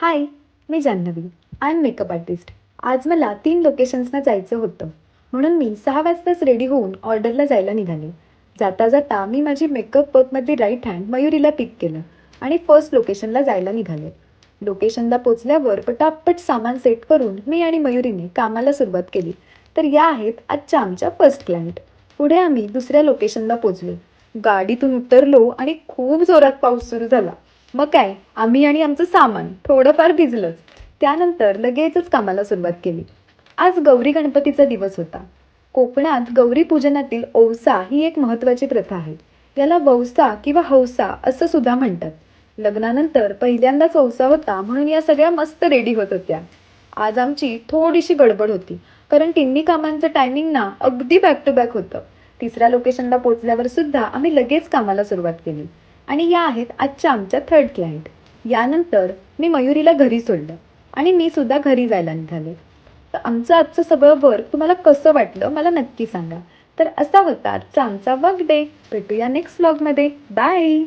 हाय, मी Janhavi. I am makeup artist. आज मला 3 लोकेशन्सना जायचं होतं. म्हणून मी 6 वाजताच रेडी होऊन ऑर्डरला जायला निघाले. जाता जाता मी माझी मेकअप वर्कमधली राईट हँड मयुरीला पिक केलं आणि फर्स्ट लोकेशनला जायला निघाले. लोकेशनला पोचल्यावर पटापट सामान सेट करून मी आणि मयुरीने कामाला सुरुवात केली. तर या आहेत आजच्या आमच्या फर्स्ट क्लायंट. पुढे आम्ही दुसऱ्या लोकेशनला पोचलो. गाडीतून उतरलो आणि खूप जोरात पाऊस सुरू झाला. मग काय, आम्ही आणि आमचं सामान थोडंफार भिजलंच. त्यानंतर लगेचच कामाला सुरुवात केली. आज गौरी गणपतीचा दिवस होता. कोकणात गौरी पूजनातील औसा ही एक महत्त्वाची प्रथा आहे. याला वौसा किंवा हौसा असं सुद्धा म्हणतात. लग्नानंतर पहिल्यांदाच औसा होता म्हणून या सगळ्या मस्त रेडी होत होत्या. आज आमची थोडीशी गडबड होती कारण तिन्ही कामांचं टायमिंग ना अगदी बॅक टू बॅक होतं. तिसऱ्या लोकेशनला पोहोचल्यावर सुद्धा आम्ही लगेच कामाला सुरुवात केली. आणि या आहेत आजच्या आमच्या थर्ड क्लायंट. यानंतर मी मयुरीला घरी सोडलं आणि मी सुद्धा घरी जायला निघाले. तर आमचं आजचं सगळं वर्क तुम्हाला कसं वाटलं मला नक्की सांगा. तर असा होता आजचा आमचा वर्क डे. भेटूया नेक्स्ट व्लॉगमध्ये. बाय.